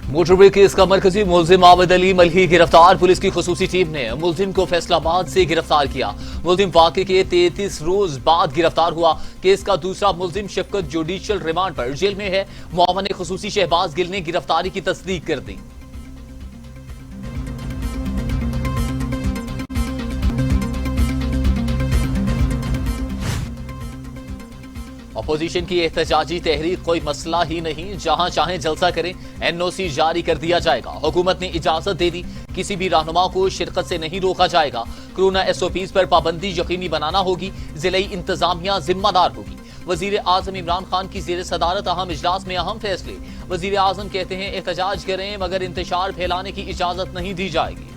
Motorway case का मरकजी मुलजिम आबिद अली मलही गिरफ्तार। पुलिस की खुसूसी टीम ने मुलजिम को फैसलाबाद से गिरफ्तार किया। मुलजिम वाकये के 33 रोज बाद गिरफ्तार हुआ। केस का दूसरा मुलजिम शफकत जुडिशियल रिमांड पर जेल में है। मुआवन खुसूसी शहबाज गिल ने गिरफ्तारी की तस्दीक कर दी। अपोजिशन की एहतजाजी तहरीक कोई मसला ही नहीं, जहां चाहें जलसा करें, एनओसी जारी कर दिया जाएगा। हुकूमत ने इजाजत दे दी, किसी भी रहनुमा को शिरकत से नहीं रोका जाएगा। कोरोना एसओपीज पर पाबंदी यकीनी बनाना होगी, जिले इंतजामिया जिम्मेदार होगी। वजीर आजम इमरान खान की जेर सदारत अहम इजलास में अहम फैसले। वजीर आजम कहते हैं एहतजाज करें मगर इंतशार फैलाने की इजाजत नहीं दी जाएगी।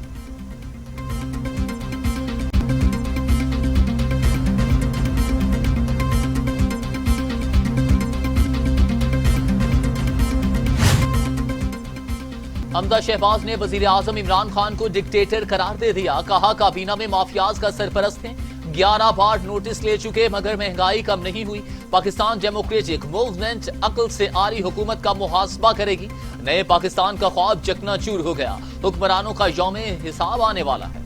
हमजा शहबाज ने वजीर आजम इमरान खान को डिक्टेटर करार दे दिया। कहा काबीना में माफियाज का सरपरस्त हैं। 11 बार नोटिस ले चुके मगर महंगाई कम नहीं हुई। पाकिस्तान डेमोक्रेटिक मूवमेंट अकल से आरी हुकूमत का मुहासबा करेगी। नए पाकिस्तान का ख्वाब चकनाचूर हो गया। हुक्मरानों का यौम हिसाब आने वाला है।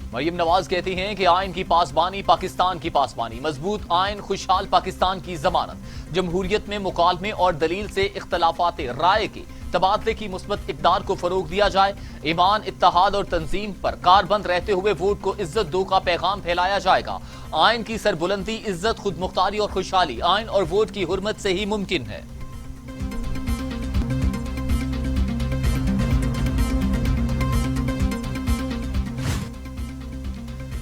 मरियम नवाज कहती हैं कि आइन की पासबानी पाकिस्तान की पासबानी, मजबूत आइन खुशहाल पाकिस्तान की जमानत। जमहूरियत में मुकालमे और दलील से इख्तलाफात राय के तबादले की मुस्बत इक़दार को फरोग दिया जाए। ईमान, इत्तेहाद और तंजीम पर कारबंद रहते हुए वोट को इज्जत दो का पैगाम फैलाया जाएगा। आइन की सरबुलंदी, इज्जत, खुद मुख्तारी और खुशहाली आइन और वोट की हुर्मत से ही मुमकिन है।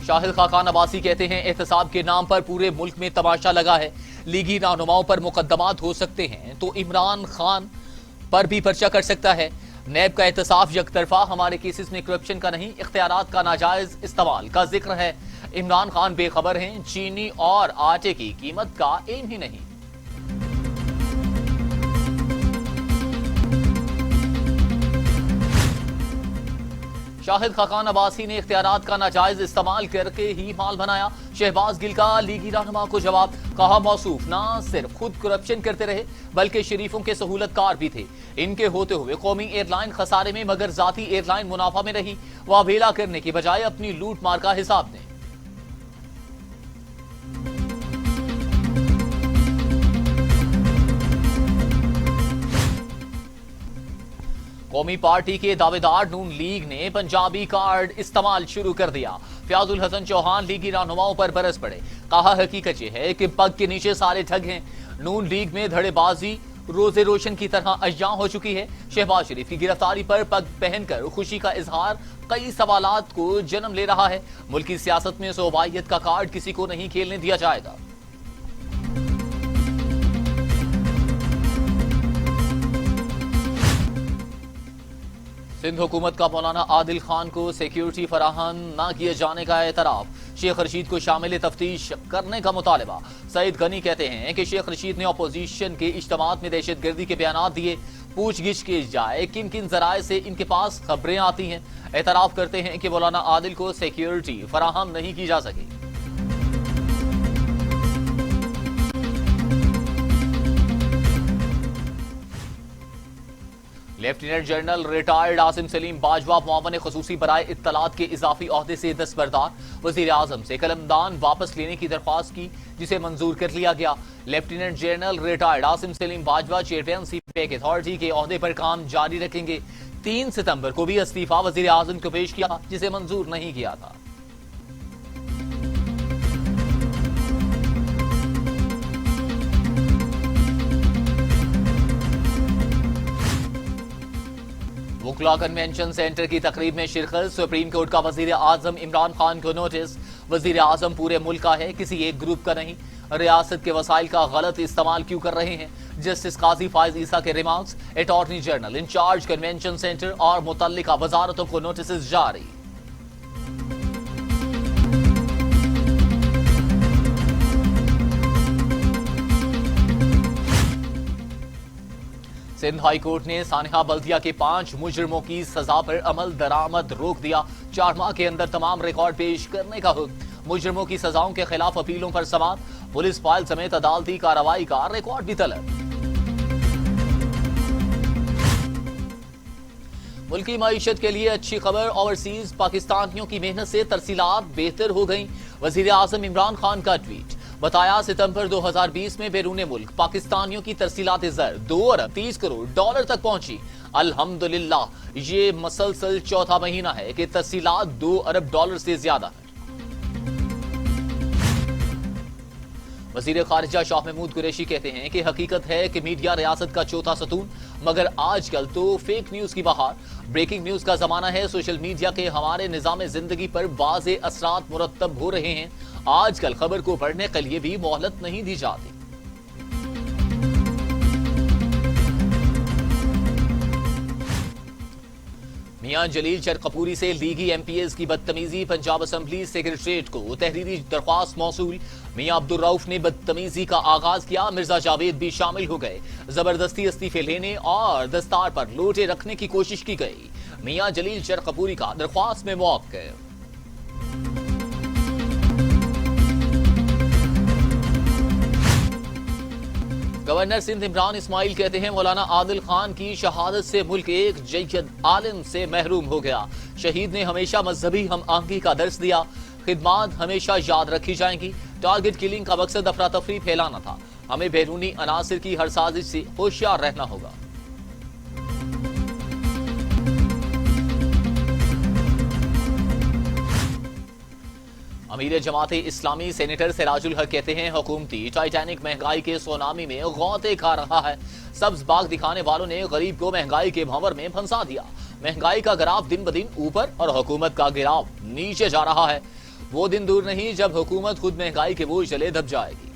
शाहिद खाकान अब्बासी कहते हैं एहतसाब के नाम पर पूरे मुल्क में तमाशा लगा है। लीगी रहनुमाओं पर मुकदमात हो सकते हैं तो इमरान खान पर भी पर्चा कर सकता है। नैब का एहतसाब यकतरफा, हमारे केसेस में करप्शन का नहीं, इख्तियारात का नाजायज इस्तेमाल का जिक्र है। इमरान खान बेखबर हैं, चीनी और आटे की कीमत का एम ही नहीं। शाहिद खाकान अब्बासी ने इख्तियारात का नाजायज इस्तेमाल करके ही माल बनाया। शहबाज गिल का लीगी रहनुमा को जवाब। कहा मौसूफ ना सिर्फ खुद करप्शन करते रहे बल्कि शरीफों के सहूलतकार भी थे। इनके होते हुए कौमी एयरलाइन खसारे में मगर जाती एयरलाइन मुनाफा में रही। वावेला करने की बजाय अपनी लूट मार का हिसाब दें। कौमी पार्टी के दावेदार नून लीग ने पंजाबी कार्ड इस्तेमाल शुरू कर दिया। फयाजुल हसन चौहान लीगी रहनुमाओं पर बरस पड़े। कहा हकीकत यह है कि पग के नीचे सारे ठग हैं। नून लीग में धड़ेबाजी रोजे रोशन की तरह अय्यां हो चुकी है। शहबाज शरीफ की गिरफ्तारी पर पग पहनकर खुशी का इजहार कई सवालात को जन्म ले रहा है। मुल्क की सियासत में सोबाइयत का कार्ड किसी को नहीं खेलने दिया जाएगा। सिंध हुकूमत का मौलाना आदिल खान को सिक्योरिटी फराहम न किए जाने का एतराफ। शेख रशीद को शामिल तफ्तीश करने का मुतालबा। सईद गनी कहते हैं कि शेख रशीद ने अपोजिशन के इज्तिमात में दहशतगर्दी के बयान दिए। पूछगिछ की जाए किन किन जराए से इनके पास खबरें आती हैं। एतराफ करते हैं कि मौलाना आदिल को सिक्योरिटी फराहम नहीं की जा सकी। Lieutenant general retired Asim Saleem Bajwa मुआवन खुसूसी बराए इत्तलात के इजाफी ओहदे से दस्तबरदार। वजीर आजम से कलमदान वापस लेने की दरख्वास्त की जिसे मंजूर कर लिया गया। Lieutenant general retired Asim Saleem Bajwa chairman CPEC authority के ओहदे पर काम जारी रखेंगे। 3 सितंबर को भी इस्तीफा वजीर आजम को पेश किया जिसे मंजूर नहीं किया था। वुकला कन्वेंशन सेंटर की तकरीब में शिरकत। सुप्रीम कोर्ट का वजीर आजम इमरान खान को नोटिस। वजीर आजम पूरे मुल्क का है, किसी एक ग्रुप का नहीं। रियासत के वसाइल का गलत इस्तेमाल क्यों कर रहे हैं। जस्टिस काजी फायज ईसा के remarks. Attorney general in charge convention centre और मुतल्लिका वजारतों को नोटिस जारी। सिंध हाई कोर्ट ने सानिहा बल्दिया के 5 मुजरिमों की सजा पर अमल दरामद रोक दिया। 4 माह के अंदर तमाम रिकॉर्ड पेश करने का हुक्म। मुजरिमों की सजाओं के खिलाफ अपीलों पर समाअत, पुलिस फाइल समेत अदालती कार्रवाई का रिकॉर्ड भी तलब। मुल्की मईशत के लिए अच्छी खबर, ओवरसीज पाकिस्तानियों की मेहनत से तरसीलात बेहतर हो गई। वजीर आजम इमरान खान का ट्वीट, बताया सितंबर 2020 में बैरून मुल्क पाकिस्तानियों की तरसीलात ज़र 2 अरब 30 करोड़ डॉलर तक पहुंची। अल्हम्दुलिल्लाह, ये मसलसल चौथा महीना है कि तरसीलात 2 अरब डॉलर से ज्यादा है। वजीर खारिजा शाह महमूद कुरैशी कहते हैं कि हकीकत है कि मीडिया रियासत का चौथा सतून, मगर आजकल तो फेक न्यूज की बहार, ब्रेकिंग न्यूज का जमाना है। सोशल मीडिया के हमारे निजाम जिंदगी पर वाज़े असरात मुरतब हो रहे हैं। आजकल खबर को पढ़ने के लिए भी मोहलत नहीं दी जाती। मियां जलील चरकपूरी से लीगी एमपीएस की बदतमीजी, पंजाब असेंबली सेक्रेटरीट को तहरीरी दरख्वास्त मौसूल। मियां अब्दुल रऊफ ने बदतमीजी का आगाज किया, मिर्जा जावेद भी शामिल हो गए। जबरदस्ती इस्तीफे लेने और दस्तार पर लोटे रखने की कोशिश की गई। मियां जलील चरकपूरी का दरख्वास्त में मौक़िफ़। गवर्नर सिंध इमरान इस्माइल कहते हैं मौलाना आदिल खान की शहादत से मुल्क एक जय्यद आलिम से महरूम हो गया। शहीद ने हमेशा मजहबी हम आहंगी का दर्स दिया। खिदमात हमेशा याद रखी जाएंगी। टारगेट किलिंग का मकसद अफरा तफरी फैलाना था। हमें बैरूनी अनासिर की हर साजिश से होशियार रहना होगा। अमीर जमाते इस्लामी सेनेटर सिराजुल हक कहते हैं हुकूमती टाइटैनिक महंगाई के सुनामी में गौते खा रहा है। सब्ज बाग दिखाने वालों ने गरीब को महंगाई के भंवर में फंसा दिया। महंगाई का ग्राफ दिन ब दिन ऊपर और हुकूमत का ग्राफ नीचे जा रहा है। वो दिन दूर नहीं जब हुकूमत खुद महंगाई के बोझ तले दब जाएगी।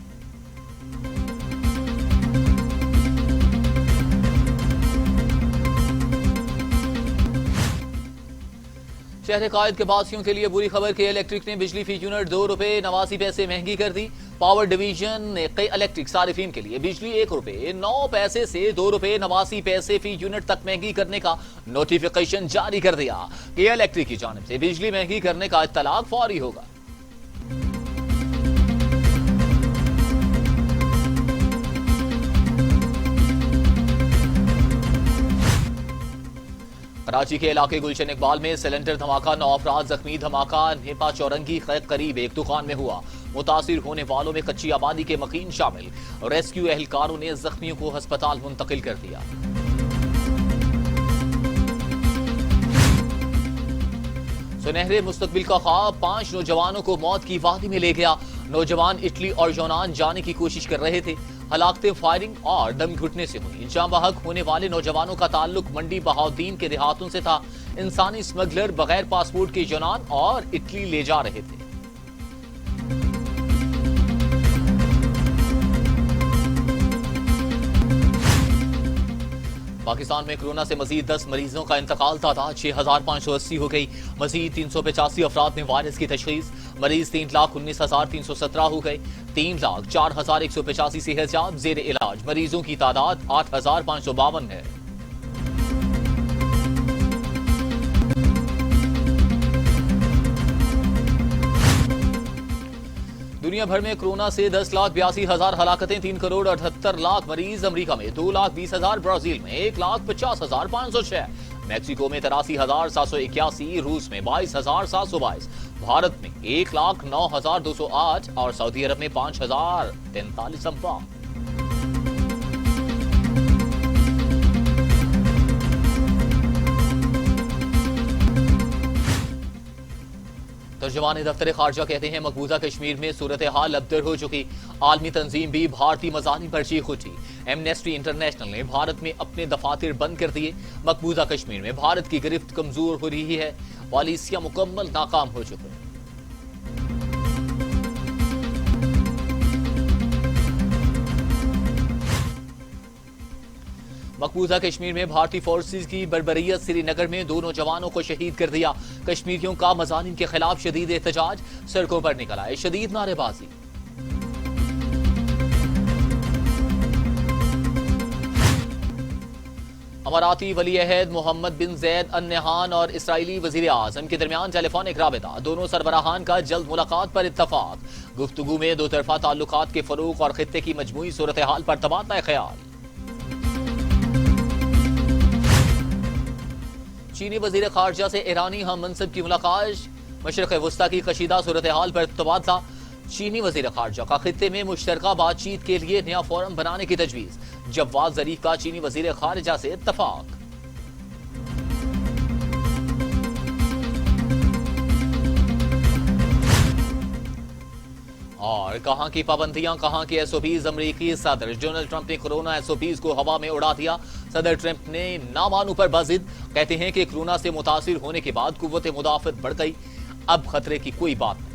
शहर कायद के बासियों के लिए बुरी खबर के इलेक्ट्रिक ने बिजली फी यूनिट 2 रुपए 89 पैसे महंगी कर दी। पावर डिवीजन ने कई इलेक्ट्रिक सारिफिन के लिए बिजली 1 रुपए 9 पैसे से 2 रुपए 89 पैसे फी यूनिट तक महंगी करने का नोटिफिकेशन जारी कर दिया कि इलेक्ट्रिक की जानिब से बिजली महंगी करने का इत्तलाक फौरी होगा। कराची के इलाके गुलशन इकबाल में सिलेंडर धमाका, 9 अफराद जख्मी। धमाका नेपा चौरंगी के करीब एक दुकान में हुआ। मुतासिर होने वालों में कच्ची आबादी के मकीन शामिल। रेस्क्यू एहलकारों ने जख्मियों को अस्पताल मुंतकिल कर दिया। सुनहरे मुस्तकबिल का ख्वाब 5 नौजवानों को मौत की वादी में ले गया। नौजवान इटली और यूनान जाने की कोशिश कर रहे थे। हलाकतें फायरिंग और दम घुटने से हुई। जाँ बहक होने वाले नौजवानों का ताल्लुक मंडी बहाउद्दीन के देहातों से था। इंसानी स्मगलर बगैर पासपोर्ट के यूनान और इटली ले जा रहे थे। पाकिस्तान में कोरोना से मजीद 10 मरीजों का इंतकाल, तादाद 6580 हो गई। मजीद 385 अफराद में वायरस की तशखीस। मरीज 3,19,317 हो गए। 3,04,185 सेहतयाब जेर इलाज। मरीजों की तादाद 8,552 है। दुनिया भर में कोरोना से 10,82,000 हलाकतें, 3 करोड़ 78 लाख मरीज। अमेरिका में 2,20,000, ब्राजील में 1,50,506, मैक्सिको में 83,781, रूस में 22,722, भारत में 1,09,208 और सऊदी अरब में 5,043 अफवाह। तर्जुमान दफ्तर खारजा कहते हैं मकबूजा कश्मीर में सूरत हाल अबतर हो चुकी। आलमी तंजीम भी भारतीय मजालिम पर चीख उठी। एमनेस्टी इंटरनेशनल ने भारत में अपने दफातर बंद कर दिए। मकबूजा कश्मीर में भारत की गिरफ्त कमजोर हो रही है। पॉलिसियां मुकम्मल नाकाम हो चुकी हैं। मकबूजा कश्मीर में भारतीय फोर्सेज की बर्बरियत, श्रीनगर में 2 नौजवानों को शहीद कर दिया। कश्मीरियों का मजालिम के खिलाफ शदीद एहतजाज, सड़कों पर निकल आए शदीद नारेबाजी। अमाराती वली-ए-अहद मोहम्मद बिन जैद अल नहान और इसराइली वजीर आजम के दरमियान टेलीफोनिक राबिता, दोनों सरबराहान का जल्द मुलाकात पर इत्तफाक। गुफ्तगू में दो तरफा ताल्लुकात के फरोग और खित्ते की मजमूई सूरत हाल पर तबादला ख्याल। चीनी वजीर खारजा से ईरानी हम मनसब की मुलाकात, मशरक़ वस्ता की कशीदा सूरत हाल पर तबादला। चीनी वजीर खारजा का खित्ते में मुश्तरका बातचीत के लिए नया फोरम बनाने की तजवीज। जवाद जरीफ का चीनी वजीर खारजा से इत्तफाक। और कहां की पाबंदियां, कहां के एसओपीज। अमरीकी सदर डोनाल्ड ट्रंप ने कोरोना एसओपीज को हवा में उड़ा दिया। सदर ट्रंप ने ना मानू पर बाजिद, कहते हैं कि कोरोना से मुतासिर होने के बाद कुव्वत मुदाफत बढ़ गई, अब खतरे की कोई बात नहीं।